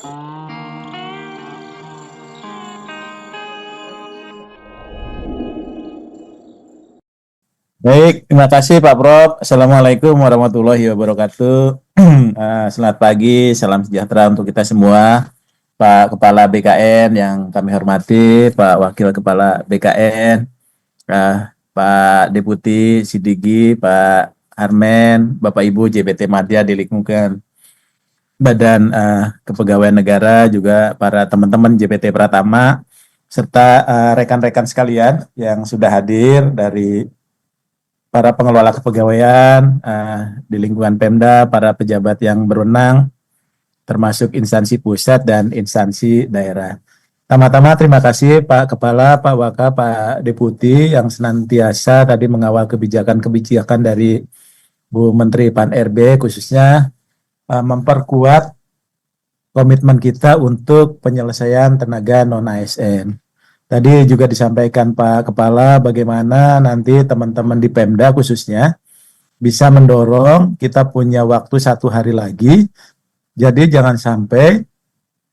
Baik, terima kasih Pak Prof. Assalamualaikum warahmatullahi wabarakatuh. Selamat pagi, salam sejahtera untuk kita semua. Pak Kepala BKN yang kami hormati, Pak Wakil Kepala BKN, Pak Deputi Sidigi, Pak Armen, Bapak Ibu JBT Madya di lingkungan Badan Kepegawaian Negara, juga para teman-teman JBT Pratama, serta rekan-rekan sekalian yang sudah hadir dari para pengelola kepegawaian di lingkungan Pemda, para pejabat yang berwenang, termasuk instansi pusat dan instansi daerah. Tama-tama terima kasih Pak Kepala, Pak Waka, Pak Deputi yang senantiasa tadi mengawal kebijakan-kebijakan dari Bu Menteri Pan RB, khususnya memperkuat komitmen kita untuk penyelesaian tenaga non-ASN. Tadi juga disampaikan Pak Kepala bagaimana nanti teman-teman di Pemda khususnya bisa mendorong kita punya waktu 1 hari lagi. Jadi jangan sampai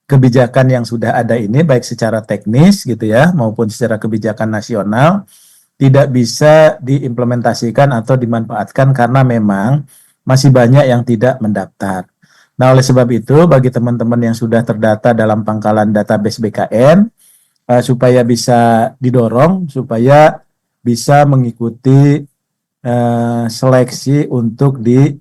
kebijakan yang sudah ada ini baik secara teknis gitu ya maupun secara kebijakan nasional tidak bisa diimplementasikan atau dimanfaatkan karena memang masih banyak yang tidak mendaftar. Nah, oleh sebab itu bagi teman-teman yang sudah terdata dalam pangkalan database BKN supaya bisa didorong supaya bisa mengikuti seleksi untuk di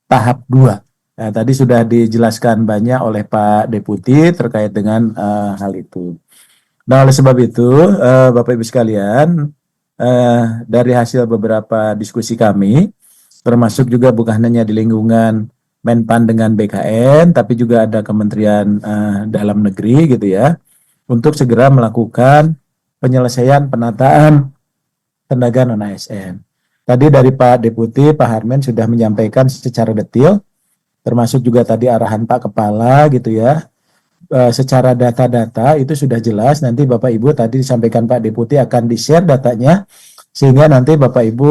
tahap 2. Nah, tadi sudah dijelaskan banyak oleh Pak Deputi terkait dengan hal itu. Nah, oleh sebab itu, Bapak Ibu sekalian, dari hasil beberapa diskusi kami, termasuk juga bukan hanya di lingkungan Menpan dengan BKN, tapi juga ada Kementerian Dalam Negeri gitu ya, untuk segera melakukan penyelesaian penataan tenaga non-ASN. Tadi dari Pak Deputi, Pak Harmen sudah menyampaikan secara detail, termasuk juga tadi arahan Pak Kepala gitu ya. Secara data-data itu sudah jelas, nanti Bapak Ibu tadi disampaikan Pak Deputi akan di-share datanya, sehingga nanti Bapak Ibu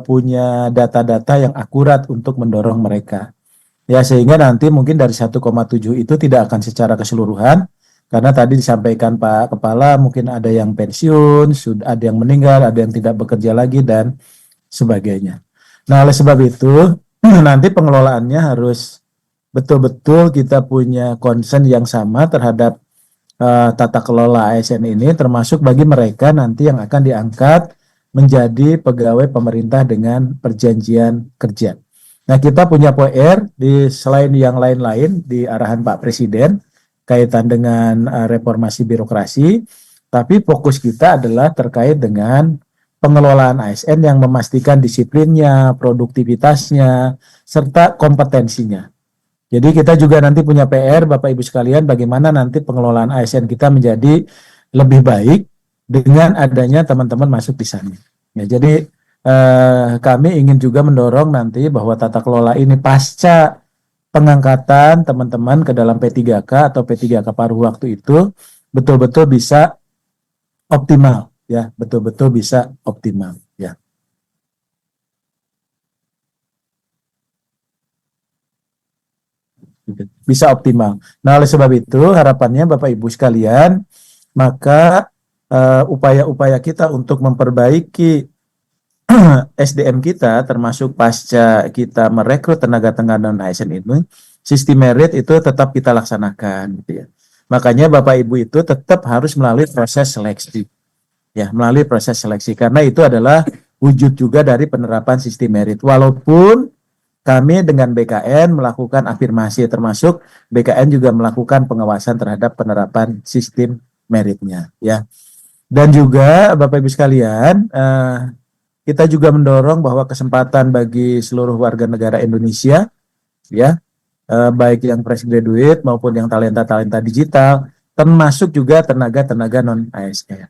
punya data-data yang akurat untuk mendorong mereka. Ya, sehingga nanti mungkin dari 1,7 itu tidak akan secara keseluruhan, karena tadi disampaikan Pak Kepala mungkin ada yang pensiun, sudah ada yang meninggal, ada yang tidak bekerja lagi, dan sebagainya. Nah, oleh sebab itu, nanti pengelolaannya harus betul-betul kita punya concern yang sama terhadap tata kelola ASN ini, termasuk bagi mereka nanti yang akan diangkat menjadi pegawai pemerintah dengan perjanjian kerja. Nah, kita punya PR di selain yang lain-lain di arahan Pak Presiden kaitan dengan reformasi birokrasi, tapi fokus kita adalah terkait dengan pengelolaan ASN yang memastikan disiplinnya, produktivitasnya, serta kompetensinya. Jadi kita juga nanti punya PR, Bapak Ibu sekalian, bagaimana nanti pengelolaan ASN kita menjadi lebih baik dengan adanya teman-teman masuk di sana. Ya, jadi kami ingin juga mendorong nanti bahwa tata kelola ini pasca pengangkatan teman-teman ke dalam P3K atau P3K paruh waktu itu betul-betul bisa optimal, ya, betul-betul bisa optimal, ya. Bisa optimal. Nah, oleh sebab itu harapannya Bapak Ibu sekalian, maka upaya-upaya kita untuk memperbaiki SDM kita, termasuk pasca kita merekrut tenaga-tenaga non-ASN ini, sistem merit itu tetap kita laksanakan, gitu ya. Makanya Bapak Ibu itu tetap harus melalui proses seleksi, ya, melalui proses seleksi, karena itu adalah wujud juga dari penerapan sistem merit. Walaupun kami dengan BKN melakukan afirmasi, termasuk BKN juga melakukan pengawasan terhadap penerapan sistem meritnya, ya. Dan juga Bapak Ibu sekalian, kita juga mendorong bahwa kesempatan bagi seluruh warga negara Indonesia, ya, baik yang fresh graduate maupun yang talenta-talenta digital, termasuk juga tenaga-tenaga non-ASN.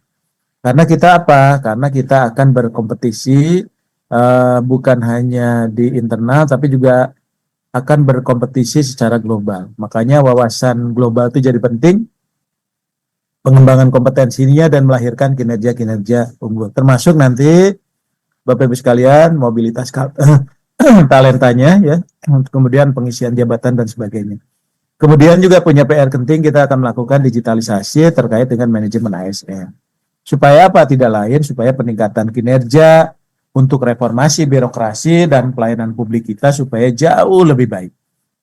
Karena kita apa? Karena kita akan berkompetisi bukan hanya di internal, tapi juga akan berkompetisi secara global. Makanya wawasan global itu jadi penting, pengembangan kompetensinya dan melahirkan kinerja-kinerja unggul. Termasuk nanti Bapak Ibu sekalian mobilitas talentanya, ya, kemudian pengisian jabatan dan sebagainya. Kemudian juga punya PR penting, kita akan melakukan digitalisasi terkait dengan manajemen ASN. Supaya apa? Tidak lain, supaya peningkatan kinerja untuk reformasi birokrasi dan pelayanan publik kita supaya jauh lebih baik.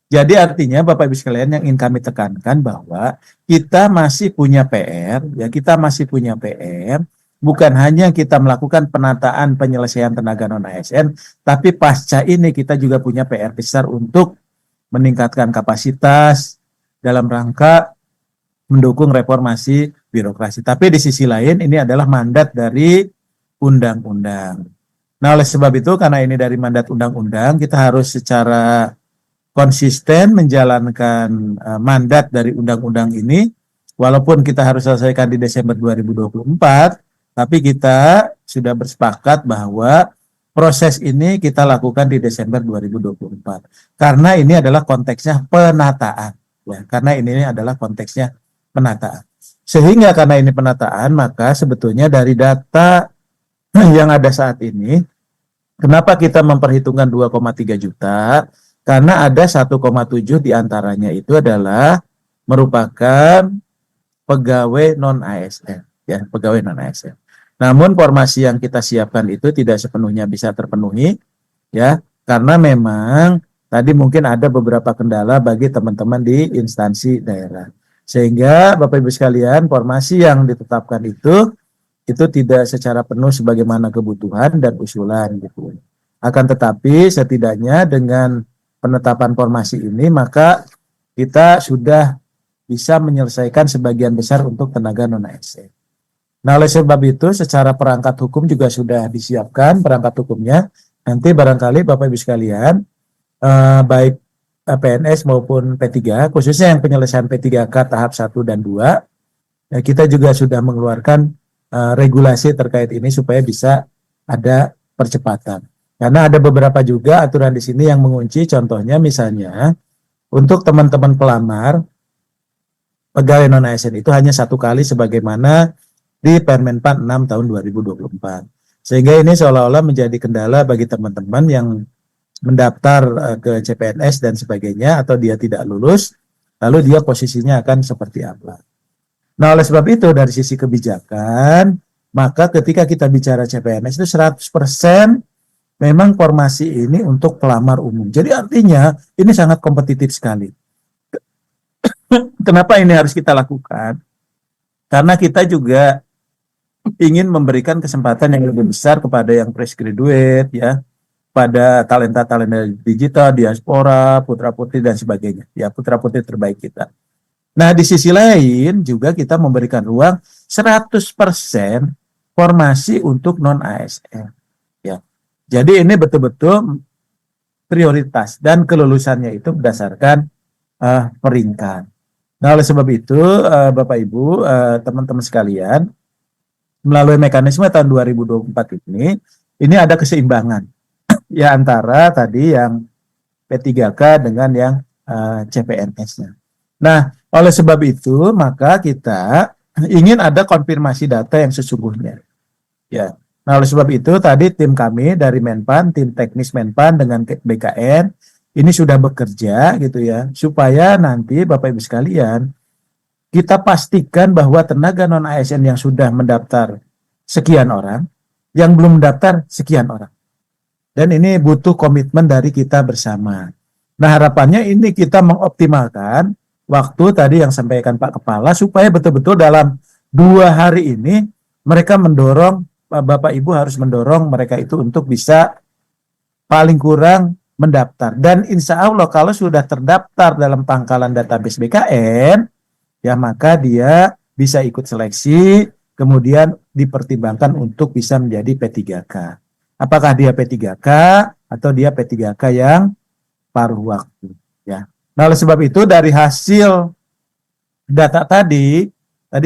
Jadi artinya Bapak Ibu sekalian yang ingin kami tekankan bahwa kita masih punya PR, ya kita masih punya PR, bukan hanya kita melakukan penataan penyelesaian tenaga non ASN, tapi pasca ini kita juga punya PR besar untuk meningkatkan kapasitas dalam rangka mendukung reformasi birokrasi. Tapi di sisi lain ini adalah mandat dari undang-undang. Nah, oleh sebab itu karena ini dari mandat undang-undang, kita harus secara konsisten menjalankan mandat dari undang-undang ini, walaupun kita harus selesaikan di Desember 2024, tapi kita sudah bersepakat bahwa proses ini kita lakukan di Desember 2024. Karena ini adalah konteksnya penataan. Ya, karena ini adalah konteksnya penataan. Sehingga karena ini penataan, maka sebetulnya dari data yang ada saat ini, kenapa kita memperhitungkan 2,3 juta? Karena ada 1,7 diantaranya itu adalah merupakan pegawai non-ASN, ya pegawai non-ASN. Namun formasi yang kita siapkan itu tidak sepenuhnya bisa terpenuhi, ya karena memang tadi mungkin ada beberapa kendala bagi teman-teman di instansi daerah. Sehingga Bapak Ibu sekalian, formasi yang ditetapkan itu tidak secara penuh sebagaimana kebutuhan dan usulan gitu. Akan tetapi setidaknya dengan penetapan formasi ini maka kita sudah bisa menyelesaikan sebagian besar untuk tenaga non-ASN. Nah, oleh sebab itu secara perangkat hukum juga sudah disiapkan perangkat hukumnya. Nanti barangkali Bapak Ibu sekalian, baik PNS maupun P3, khususnya yang penyelesaian P3K tahap 1 dan 2, ya, kita juga sudah mengeluarkan regulasi terkait ini supaya bisa ada percepatan. Karena ada beberapa juga aturan di sini yang mengunci, contohnya misalnya untuk teman-teman pelamar pegawai non-ASN itu hanya 1 kali sebagaimana di Permenpan 6 tahun 2024. Sehingga ini seolah-olah menjadi kendala bagi teman-teman yang mendaftar ke CPNS dan sebagainya atau dia tidak lulus, lalu dia posisinya akan seperti apa. Nah, oleh sebab itu dari sisi kebijakan, maka ketika kita bicara CPNS itu 100% memang formasi ini untuk pelamar umum. Jadi artinya ini sangat kompetitif sekali. Kenapa ini harus kita lakukan? Karena kita juga ingin memberikan kesempatan yang lebih besar kepada yang fresh graduate, ya, pada talenta-talenta digital, diaspora, putra-putri dan sebagainya. Ya, putra-putri terbaik kita. Nah, di sisi lain juga kita memberikan ruang 100% formasi untuk non-ASN. Ya. Jadi ini betul-betul prioritas dan kelulusannya itu berdasarkan peringkat. Nah, oleh sebab itu Bapak Ibu, teman-teman sekalian, melalui mekanisme tahun 2024 ini ada keseimbangan ya antara tadi yang P3K dengan yang CPNS-nya. Nah, oleh sebab itu maka kita ingin ada konfirmasi data yang sesungguhnya. Ya. Nah, oleh sebab itu tadi tim kami dari Menpan, tim teknis Menpan dengan BKN ini sudah bekerja gitu ya, supaya nanti Bapak Ibu sekalian kita pastikan bahwa tenaga non ASN yang sudah mendaftar sekian orang, yang belum mendaftar sekian orang. Dan ini butuh komitmen dari kita bersama. Nah, harapannya ini kita mengoptimalkan waktu tadi yang sampaikan Pak Kepala supaya betul-betul dalam 2 hari ini mereka mendorong, Bapak Ibu harus mendorong mereka itu untuk bisa paling kurang mendaftar. Dan insya Allah kalau sudah terdaftar dalam pangkalan database BKN, ya maka dia bisa ikut seleksi, kemudian dipertimbangkan untuk bisa menjadi P3K. Apakah dia P3K atau dia P3K yang paruh waktu. Ya. Nah, oleh sebab itu dari hasil data tadi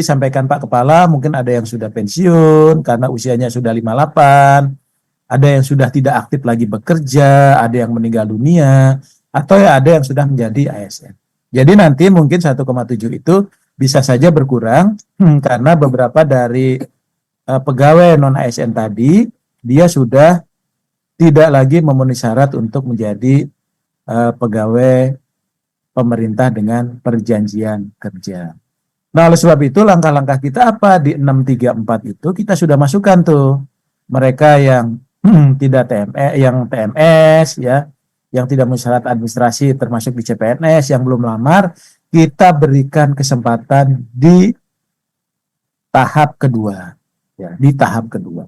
sampaikan Pak Kepala, mungkin ada yang sudah pensiun karena usianya sudah 58, ada yang sudah tidak aktif lagi bekerja, ada yang meninggal dunia, atau ya ada yang sudah menjadi ASN. Jadi nanti mungkin 1,7 itu bisa saja berkurang karena beberapa dari pegawai non-ASN tadi, dia sudah tidak lagi memenuhi syarat untuk menjadi pegawai pemerintah dengan perjanjian kerja. Nah, oleh sebab itu langkah-langkah kita apa? Di 634 itu kita sudah masukkan tuh mereka yang tidak TMS, yang TMS ya, yang tidak memenuhi syarat administrasi termasuk di CPNS yang belum lamar, kita berikan kesempatan di tahap kedua. Ya, di tahap kedua.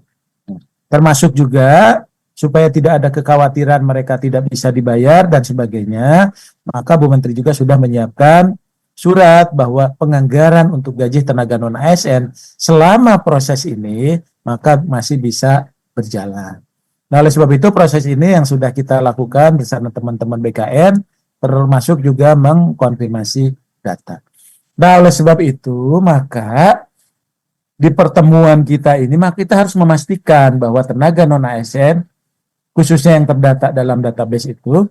Termasuk juga supaya tidak ada kekhawatiran mereka tidak bisa dibayar dan sebagainya, maka Bu Menteri juga sudah menyiapkan surat bahwa penganggaran untuk gaji tenaga non ASN selama proses ini maka masih bisa berjalan. Nah, oleh sebab itu proses ini yang sudah kita lakukan bersama teman-teman BKN termasuk juga mengkonfirmasi data. Nah, oleh sebab itu maka di pertemuan kita ini maka kita harus memastikan bahwa tenaga non ASN khususnya yang terdata dalam database itu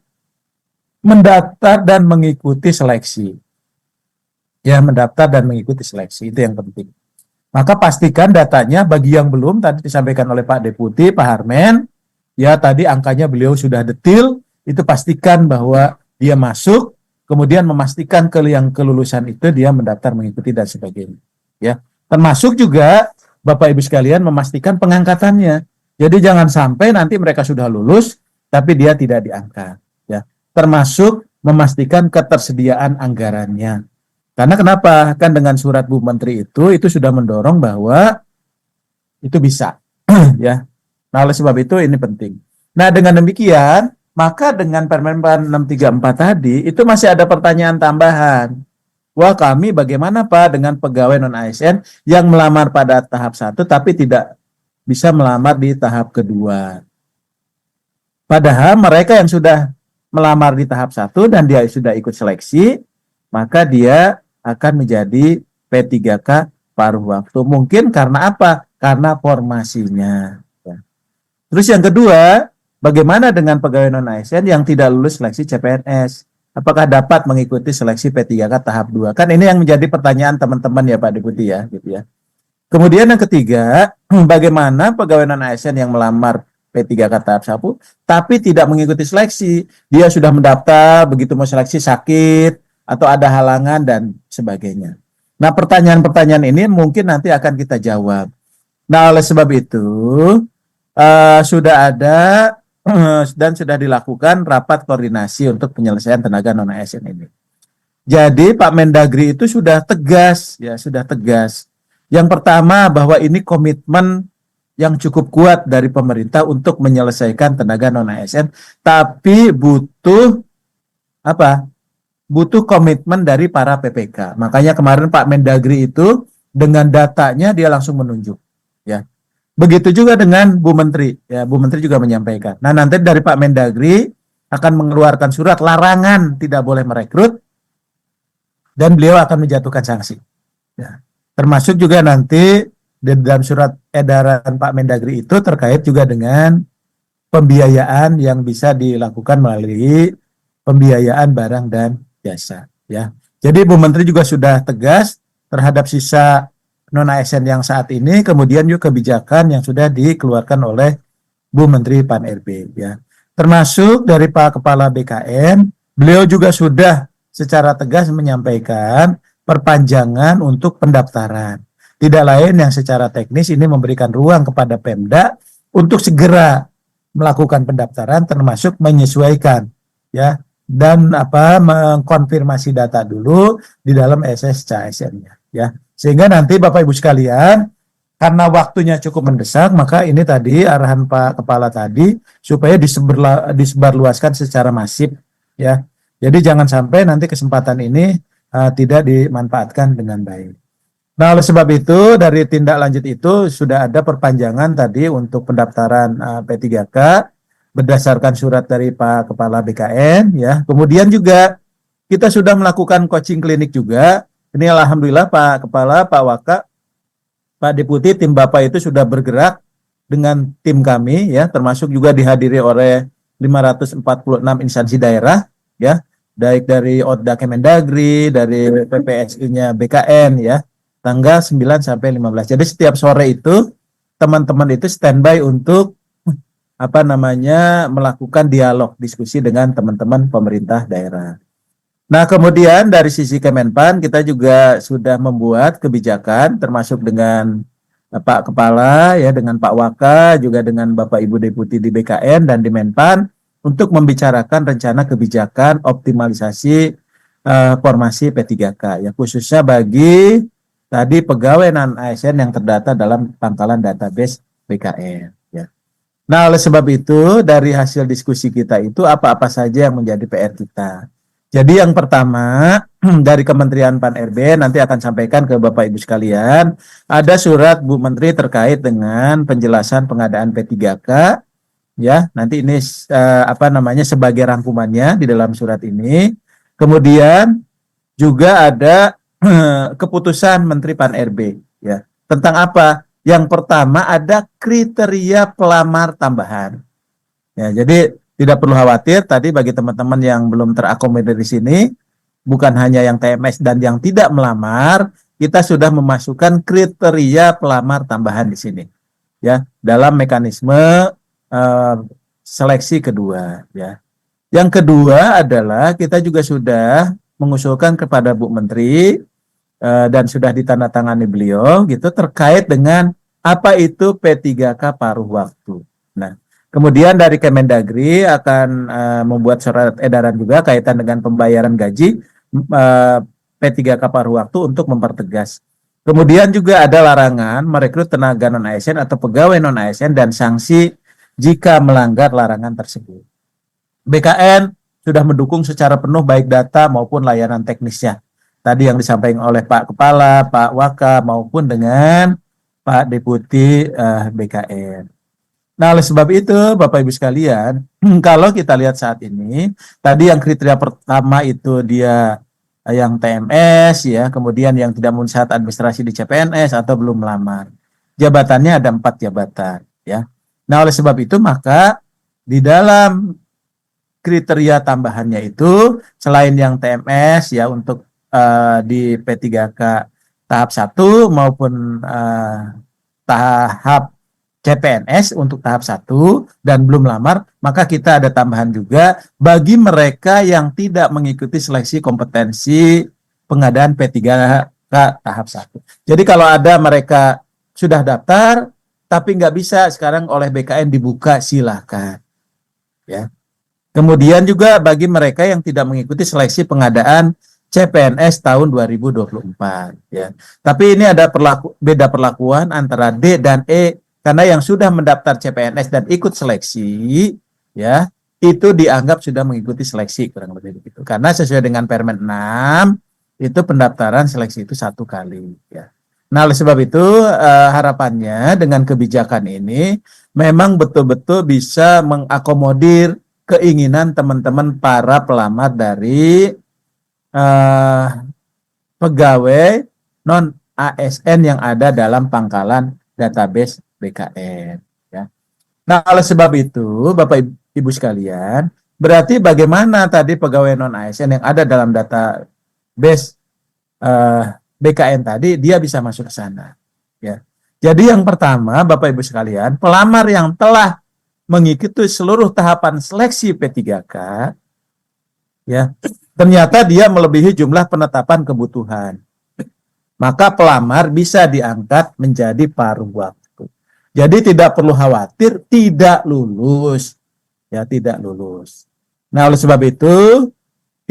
mendaftar dan mengikuti seleksi. Ya, mendaftar dan mengikuti seleksi, itu yang penting. Maka pastikan datanya bagi yang belum tadi disampaikan oleh Pak Deputi, Pak Harmen, ya tadi angkanya beliau sudah detil, itu pastikan bahwa dia masuk, kemudian memastikan yang kelulusan itu dia mendaftar mengikuti dan sebagainya. Ya, termasuk juga Bapak Ibu sekalian memastikan pengangkatannya. Jadi jangan sampai nanti mereka sudah lulus tapi dia tidak diangkat. Ya, termasuk memastikan ketersediaan anggarannya. Karena kenapa? Kan dengan surat Bu Menteri itu sudah mendorong bahwa itu bisa. Ya. Nah, oleh sebab itu ini penting. Nah, dengan demikian, maka dengan Permen 634 tadi, itu masih ada pertanyaan tambahan. Wah, kami bagaimana Pak dengan pegawai non-ASN yang melamar pada tahap 1 tapi tidak bisa melamar di tahap kedua. Padahal mereka yang sudah melamar di tahap 1 dan dia sudah ikut seleksi, maka dia akan menjadi P3K paruh waktu. Mungkin karena apa? Karena formasinya. Ya. Terus yang kedua, bagaimana dengan pegawai non-ASN yang tidak lulus seleksi CPNS? Apakah dapat mengikuti seleksi P3K tahap 2? Kan ini yang menjadi pertanyaan teman-teman ya Pak Deputi ya, gitu ya. Kemudian yang ketiga, bagaimana pegawai non-ASN yang melamar P3K tahap 1 tapi tidak mengikuti seleksi? Dia sudah mendaftar, begitu mau seleksi sakit, atau ada halangan dan sebagainya. Nah, pertanyaan-pertanyaan ini mungkin nanti akan kita jawab. Nah, oleh sebab itu sudah ada dan sudah dilakukan rapat koordinasi untuk penyelesaian tenaga non ASN ini. Jadi Pak Mendagri itu sudah tegas, ya sudah tegas. Yang pertama bahwa ini komitmen yang cukup kuat dari pemerintah untuk menyelesaikan tenaga non ASN, tapi butuh apa? Butuh komitmen dari para PPK. Makanya kemarin Pak Mendagri itu dengan datanya dia langsung menunjuk. Ya, begitu juga dengan Bu Menteri. Ya, Bu Menteri juga menyampaikan. Nah, nanti dari Pak Mendagri akan mengeluarkan surat larangan tidak boleh merekrut dan beliau akan menjatuhkan sanksi. Ya, termasuk juga nanti di dalam surat edaran Pak Mendagri itu terkait juga dengan pembiayaan yang bisa dilakukan melalui pembiayaan barang dan jasa, ya. Jadi Bu Menteri juga sudah tegas terhadap sisa non ASN yang saat ini, kemudian juga kebijakan yang sudah dikeluarkan oleh Bu Menteri Pan RB, ya. Termasuk dari Pak Kepala BKN, beliau juga sudah secara tegas menyampaikan perpanjangan untuk pendaftaran. Tidak lain yang secara teknis ini memberikan ruang kepada Pemda untuk segera melakukan pendaftaran termasuk menyesuaikan, ya, dan mengkonfirmasi data dulu di dalam SSCASN-nya, ya. Sehingga nanti Bapak Ibu sekalian, karena waktunya cukup mendesak, maka ini tadi arahan Pak Kepala tadi supaya disebarluaskan secara masif, ya. Jadi jangan sampai nanti kesempatan ini tidak dimanfaatkan dengan baik. Nah, oleh sebab itu dari tindak lanjut itu sudah ada perpanjangan tadi untuk pendaftaran P3K berdasarkan surat dari Pak Kepala BKN, ya. Kemudian juga kita sudah melakukan coaching klinik juga. Ini alhamdulillah Pak Kepala, Pak Waka, Pak Deputi, tim Bapak itu sudah bergerak dengan tim kami, ya, termasuk juga dihadiri oleh 546 instansi daerah, ya, baik dari ODA Kemendagri, dari PPSI-nya BKN, ya, tanggal 9 sampai 15. Jadi setiap sore itu teman-teman itu standby untuk melakukan dialog diskusi dengan teman-teman pemerintah daerah. Nah, kemudian dari sisi Kemenpan kita juga sudah membuat kebijakan termasuk dengan Pak Kepala ya, dengan Pak Waka, juga dengan Bapak Ibu Deputi di BKN dan di Menpan untuk membicarakan rencana kebijakan optimalisasi formasi P3K ya, khususnya bagi tadi pegawai non ASN yang terdata dalam pangkalan database BKN ya. Nah, oleh sebab itu, dari hasil diskusi kita itu apa-apa saja yang menjadi PR kita. Jadi yang pertama, dari Kementerian Pan-RB nanti akan sampaikan ke Bapak Ibu sekalian, ada surat Bu Menteri terkait dengan penjelasan pengadaan P3K, ya. Nanti ini sebagai rangkumannya di dalam surat ini. Kemudian juga ada keputusan Menteri Pan-RB, ya. Tentang apa? Yang pertama ada kriteria pelamar tambahan. Ya, jadi tidak perlu khawatir tadi bagi teman-teman yang belum terakomodir di sini, bukan hanya yang TMS dan yang tidak melamar, kita sudah memasukkan kriteria pelamar tambahan di sini. Ya, dalam mekanisme seleksi kedua, ya. Yang kedua adalah kita juga sudah mengusulkan kepada Bu Menteri dan sudah ditandatangani beliau gitu terkait dengan apa itu P3K paruh waktu. Nah, kemudian dari Kemendagri akan membuat surat edaran juga kaitan dengan pembayaran gaji P3K paruh waktu untuk mempertegas. Kemudian juga ada larangan merekrut tenaga non-ASN atau pegawai non-ASN dan sanksi jika melanggar larangan tersebut. BKN sudah mendukung secara penuh baik data maupun layanan teknisnya. Tadi yang disampaikan oleh Pak Kepala, Pak Waka, maupun dengan Pak Deputi BKN. Nah, oleh sebab itu, Bapak Ibu sekalian, kalau kita lihat saat ini, tadi yang kriteria pertama itu dia yang TMS, ya, kemudian yang tidak memenuhi syarat administrasi di CPNS atau belum melamar. Jabatannya ada 4 jabatan, ya. Nah, oleh sebab itu, maka di dalam kriteria tambahannya itu, selain yang TMS, ya, untuk di P3K tahap 1 maupun tahap CPNS untuk tahap 1 dan belum lamar, maka kita ada tambahan juga bagi mereka yang tidak mengikuti seleksi kompetensi pengadaan P3K tahap 1. Jadi kalau ada mereka sudah daftar tapi nggak bisa sekarang oleh BKN dibuka, silakan. Ya. Kemudian juga bagi mereka yang tidak mengikuti seleksi pengadaan CPNS tahun 2024 ya. Tapi ini ada beda perlakuan antara D dan E karena yang sudah mendaftar CPNS dan ikut seleksi ya, itu dianggap sudah mengikuti seleksi kurang lebih begitu. Karena sesuai dengan Permen 6 itu pendaftaran seleksi itu 1 kali ya. Nah, oleh sebab itu harapannya dengan kebijakan ini memang betul-betul bisa mengakomodir keinginan teman-teman para pelamar dari pegawai non ASN yang ada dalam pangkalan database BKN. Ya. Nah, oleh sebab itu, Bapak Ibu sekalian, berarti bagaimana tadi pegawai non ASN yang ada dalam database BKN tadi, dia bisa masuk ke sana. Ya. Jadi yang pertama, Bapak Ibu sekalian, pelamar yang telah mengikuti seluruh tahapan seleksi P3K, ya, ternyata dia melebihi jumlah penetapan kebutuhan, maka pelamar bisa diangkat menjadi paruh waktu. Jadi tidak perlu khawatir tidak lulus, ya, tidak lulus. Nah, oleh sebab itu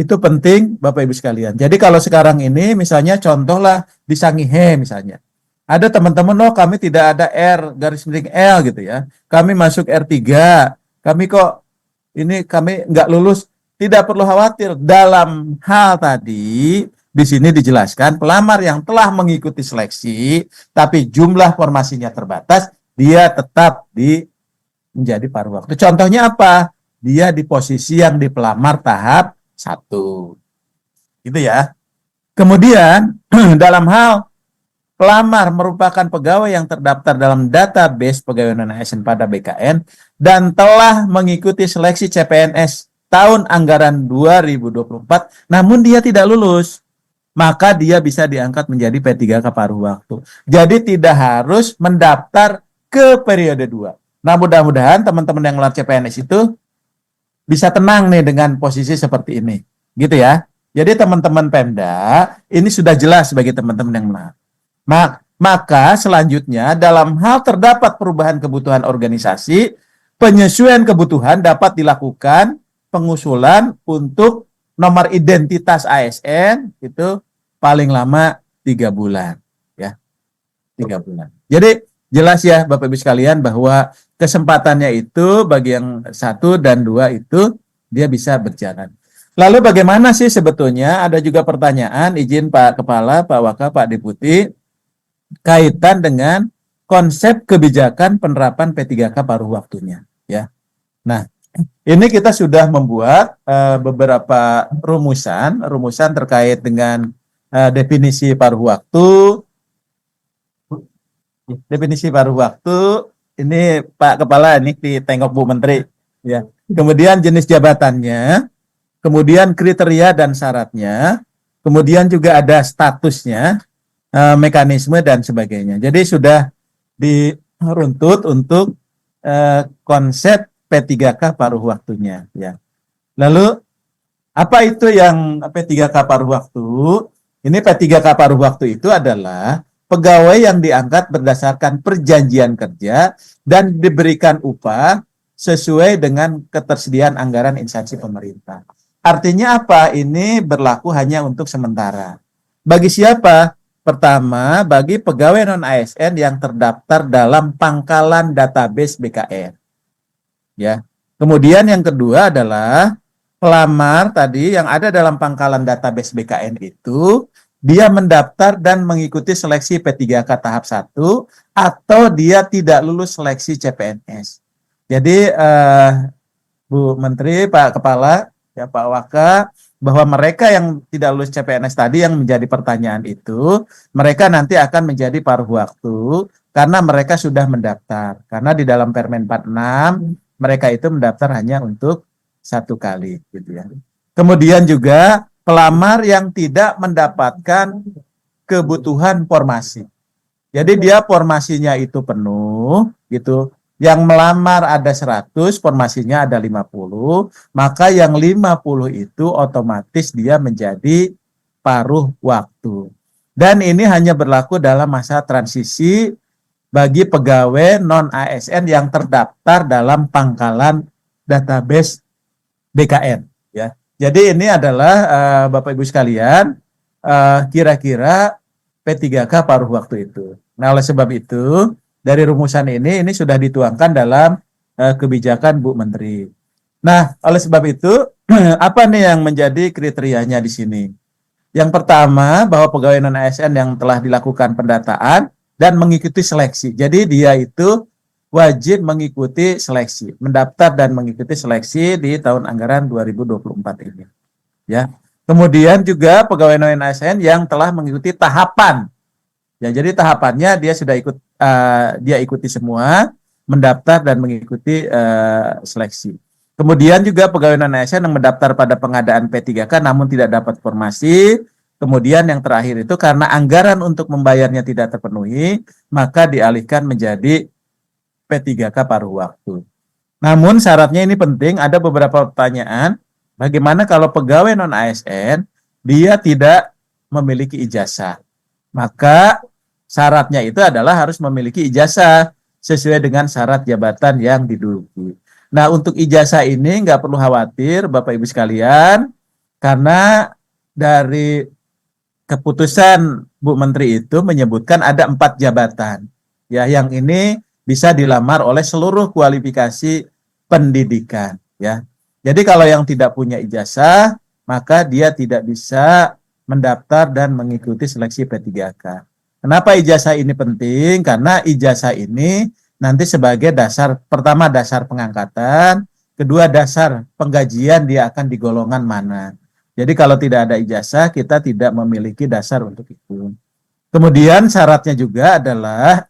penting Bapak Ibu sekalian. Jadi kalau sekarang ini misalnya contohlah di Sangihe misalnya, ada teman-teman, oh kami tidak ada R garis miring L gitu ya, kami masuk R3, kami kok ini kami nggak lulus. Tidak perlu khawatir, dalam hal tadi di sini dijelaskan pelamar yang telah mengikuti seleksi tapi jumlah formasinya terbatas, dia tetap menjadi paruh waktu. Contohnya apa? Dia di posisi yang di pelamar tahap 1. Gitu ya. Kemudian dalam hal pelamar merupakan pegawai yang terdaftar dalam database pegawai non-ASN pada BKN dan telah mengikuti seleksi CPNS tahun anggaran 2024, namun dia tidak lulus, maka dia bisa diangkat menjadi P3K paruh waktu. Jadi tidak harus mendaftar ke periode 2. Nah, mudah-mudahan teman-teman yang melamar CPNS itu bisa tenang nih dengan posisi seperti ini. Gitu ya. Jadi teman-teman Pemda ini sudah jelas bagi teman-teman yang menahan. Maka selanjutnya dalam hal terdapat perubahan kebutuhan organisasi, penyesuaian kebutuhan dapat dilakukan pengusulan untuk nomor identitas ASN itu paling lama 3 bulan, ya, 3 bulan. Jadi jelas ya Bapak Ibu sekalian bahwa kesempatannya itu bagi yang 1 dan 2 itu dia bisa berjalan. Lalu bagaimana sih sebetulnya? Ada juga pertanyaan, izin Pak Kepala, Pak Waka, Pak Deputi, kaitan dengan konsep kebijakan penerapan P3K paruh waktunya, ya. Nah, ini kita sudah membuat beberapa rumusan terkait dengan definisi paruh waktu. Definisi paruh waktu ini Pak Kepala ini ditengok Bu Menteri, ya. Kemudian jenis jabatannya, kemudian kriteria dan syaratnya, kemudian juga ada statusnya, mekanisme dan sebagainya. Jadi sudah diruntut untuk konsep P3K paruh waktunya, ya. Lalu apa itu yang P3K paruh waktu? Ini P3K paruh waktu itu adalah pegawai yang diangkat berdasarkan perjanjian kerja dan diberikan upah sesuai dengan ketersediaan anggaran instansi pemerintah. Artinya apa? Ini berlaku hanya untuk sementara. Bagi siapa? Pertama, bagi pegawai non-ASN yang terdaftar dalam pangkalan database BKN. Ya. Kemudian yang kedua adalah pelamar tadi yang ada dalam pangkalan database BKN itu dia mendaftar dan mengikuti seleksi P3K tahap 1 atau dia tidak lulus seleksi CPNS. Jadi Bu Menteri, Pak Kepala, ya Pak Waka, bahwa mereka yang tidak lulus CPNS tadi yang menjadi pertanyaan itu, mereka nanti akan menjadi paruh waktu karena mereka sudah mendaftar. Karena di dalam Permen 46 mereka itu mendaftar hanya untuk 1 kali, gitu ya. Kemudian juga pelamar yang tidak mendapatkan kebutuhan formasi. Jadi dia formasinya itu penuh, gitu. Yang melamar ada 100, formasinya ada 50, maka yang 50 itu otomatis dia menjadi paruh waktu. Dan ini hanya berlaku dalam masa transisi bagi pegawai non-ASN yang terdaftar dalam pangkalan database BKN, ya. Jadi ini adalah Bapak Ibu sekalian kira-kira P3K paruh waktu itu. Nah, oleh sebab itu dari rumusan ini sudah dituangkan dalam kebijakan Bu Menteri. Nah, oleh sebab itu apa nih yang menjadi kriterianya di sini? Yang pertama, bahwa pegawai non-ASN yang telah dilakukan pendataan dan mengikuti seleksi. Jadi dia itu wajib mengikuti seleksi, mendaftar dan mengikuti seleksi di tahun anggaran 2024 ini. Ya. Kemudian juga pegawai non-ASN yang telah mengikuti tahapan. Ya, jadi tahapannya dia sudah dia ikuti semua, mendaftar dan mengikuti seleksi. Kemudian juga pegawai non-ASN yang mendaftar pada pengadaan P3K namun tidak dapat formasi. Kemudian yang terakhir itu karena anggaran untuk membayarnya tidak terpenuhi, maka dialihkan menjadi P3K paruh waktu. Namun syaratnya ini penting, ada beberapa pertanyaan. Bagaimana kalau pegawai non-ASN dia tidak memiliki ijazah? Maka syaratnya itu adalah harus memiliki ijazah sesuai dengan syarat jabatan yang diduduki. Nah, untuk ijazah ini nggak perlu khawatir Bapak Ibu sekalian, karena dari keputusan Bu Menteri itu menyebutkan ada 4 jabatan. Ya, yang ini bisa dilamar oleh seluruh kualifikasi pendidikan, ya. Jadi kalau yang tidak punya ijazah, maka dia tidak bisa mendaftar dan mengikuti seleksi P3K. Kenapa ijazah ini penting? Karena ijazah ini nanti sebagai dasar, pertama dasar pengangkatan, kedua dasar penggajian dia akan di golongan mana. Jadi kalau tidak ada ijazah, kita tidak memiliki dasar untuk itu. Kemudian syaratnya juga adalah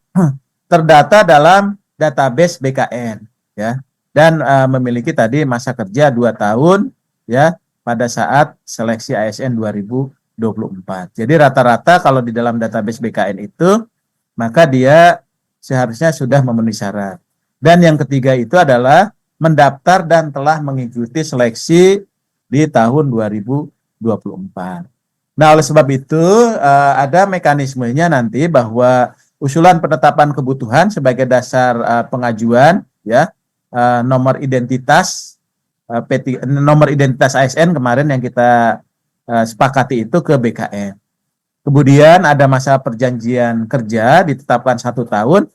terdata dalam database BKN, ya, dan memiliki tadi masa kerja 2 tahun, ya, pada saat seleksi ASN 2024. Jadi rata-rata kalau di dalam database BKN itu, maka dia seharusnya sudah memenuhi syarat. Dan yang ketiga itu adalah mendaftar dan telah mengikuti seleksi di tahun 2024. 2024. Nah, oleh sebab itu ada mekanismenya nanti bahwa usulan penetapan kebutuhan sebagai dasar pengajuan ya, nomor identitas nomor identitas ASN kemarin yang kita sepakati itu ke BKN. Kemudian ada masa perjanjian kerja ditetapkan 1 tahun,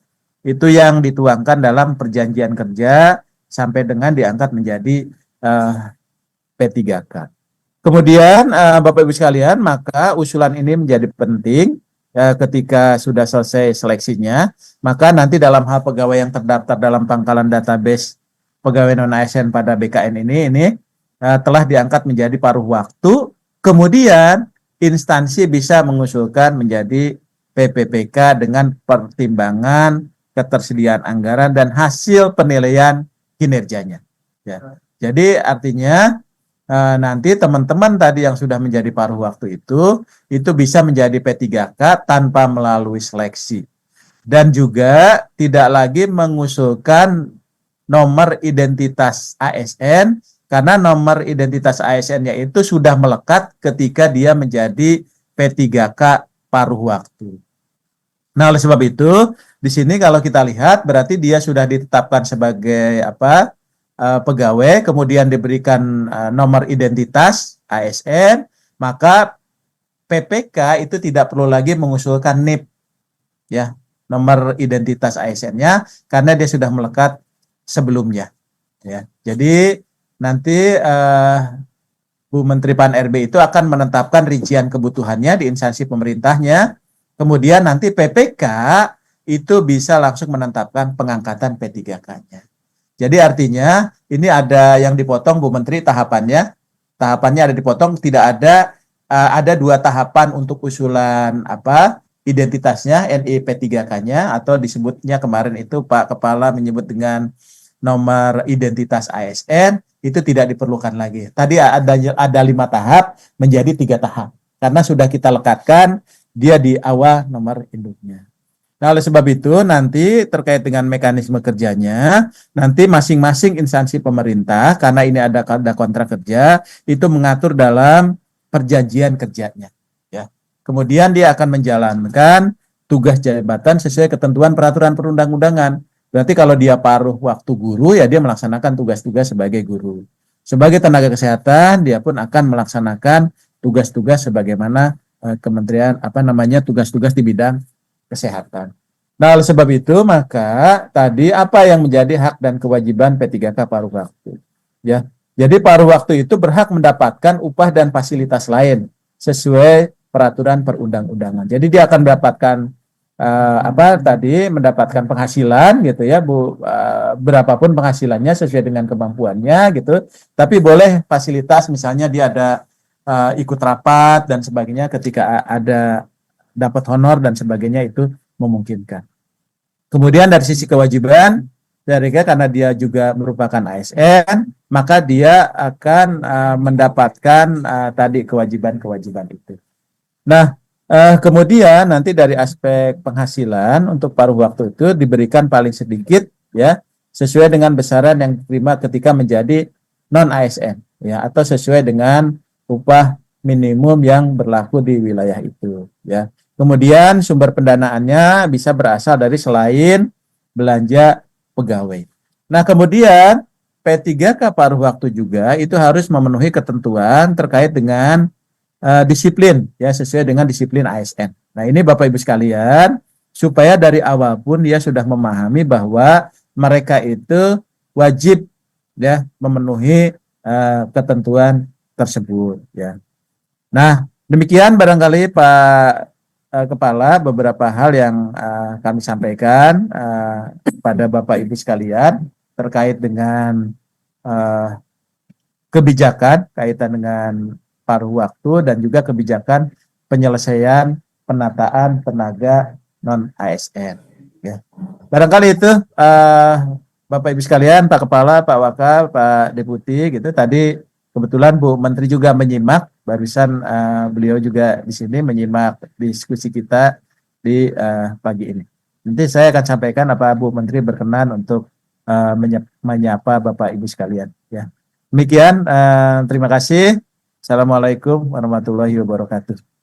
itu yang dituangkan dalam perjanjian kerja sampai dengan diangkat menjadi P3K. Kemudian Bapak Ibu sekalian, maka usulan ini menjadi penting ketika sudah selesai seleksinya, maka nanti dalam hal pegawai yang terdaftar dalam pangkalan database pegawai non ASN pada BKN ini telah diangkat menjadi paruh waktu, kemudian instansi bisa mengusulkan menjadi PPPK dengan pertimbangan ketersediaan anggaran dan hasil penilaian kinerjanya. Ya. Jadi artinya nanti teman-teman tadi yang sudah menjadi paruh waktu itu bisa menjadi P3K tanpa melalui seleksi. Dan juga tidak lagi mengusulkan nomor identitas ASN, karena nomor identitas ASN-nya itu sudah melekat ketika dia menjadi P3K paruh waktu. Nah, oleh sebab itu, di sini kalau kita lihat berarti dia sudah ditetapkan sebagai pegawai, kemudian diberikan nomor identitas ASN, maka PPK itu tidak perlu lagi mengusulkan NIP, ya, nomor identitas ASN-nya, karena dia sudah melekat sebelumnya. Ya, jadi nanti Bu Menteri Pan-RB itu akan menetapkan rincian kebutuhannya di instansi pemerintahnya. Kemudian nanti PPK itu bisa langsung menetapkan pengangkatan P3K-nya. Jadi artinya ini ada yang dipotong Bu Menteri tahapannya ada dipotong, tidak ada 2 tahapan untuk usulan identitasnya NI P3K-nya, atau disebutnya kemarin itu Pak Kepala menyebut dengan nomor identitas ASN, itu tidak diperlukan lagi. Tadi ada 5 tahap menjadi 3 tahap karena sudah kita lekatkan dia di awal nomor induknya. Nah, oleh sebab itu nanti terkait dengan mekanisme kerjanya, nanti masing-masing instansi pemerintah, karena ini ada kontrak kerja, itu mengatur dalam perjanjian kerjanya. Ya. Kemudian dia akan menjalankan tugas jabatan sesuai ketentuan peraturan perundang-undangan. Berarti kalau dia paruh waktu guru, ya dia melaksanakan tugas-tugas sebagai guru. Sebagai tenaga kesehatan, dia pun akan melaksanakan tugas-tugas sebagaimana kementerian tugas-tugas di bidang kesehatan. Nah, oleh sebab itu maka tadi apa yang menjadi hak dan kewajiban P3K paruh waktu, ya. Jadi paruh waktu itu berhak mendapatkan upah dan fasilitas lain sesuai peraturan perundang-undangan. Jadi dia akan mendapatkan mendapatkan penghasilan gitu ya Bu, berapapun penghasilannya sesuai dengan kemampuannya gitu. Tapi boleh fasilitas, misalnya dia ada ikut rapat dan sebagainya, ketika ada dapat honor dan sebagainya, itu memungkinkan. Kemudian dari sisi kewajiban, karena dia juga merupakan ASN, maka dia akan mendapatkan tadi kewajiban-kewajiban itu. Nah, kemudian nanti dari aspek penghasilan untuk paruh waktu itu diberikan paling sedikit, ya, sesuai dengan besaran yang diterima ketika menjadi non ASN, ya, atau sesuai dengan upah minimum yang berlaku di wilayah itu, ya. Kemudian sumber pendanaannya bisa berasal dari selain belanja pegawai. Nah, kemudian P3K paruh waktu juga itu harus memenuhi ketentuan terkait dengan disiplin, ya, sesuai dengan disiplin ASN. Nah, ini Bapak Ibu sekalian, supaya dari awal pun dia sudah memahami bahwa mereka itu wajib, ya, memenuhi ketentuan tersebut, ya. Nah, demikian barangkali Pak Kepala beberapa hal yang kami sampaikan kepada Bapak Ibu sekalian terkait dengan kebijakan kaitan dengan paruh waktu dan juga kebijakan penyelesaian penataan tenaga non ASN. Ya. Barangkali itu Bapak Ibu sekalian, Pak Kepala, Pak Wakil, Pak Deputi, gitu. Tadi kebetulan Bu Menteri juga menyimak, barusan beliau juga di sini menyimak diskusi kita di pagi ini. Nanti saya akan sampaikan apa Bu Menteri berkenan untuk menyapa Bapak Ibu sekalian. Ya. Demikian, terima kasih. Assalamualaikum warahmatullahi wabarakatuh.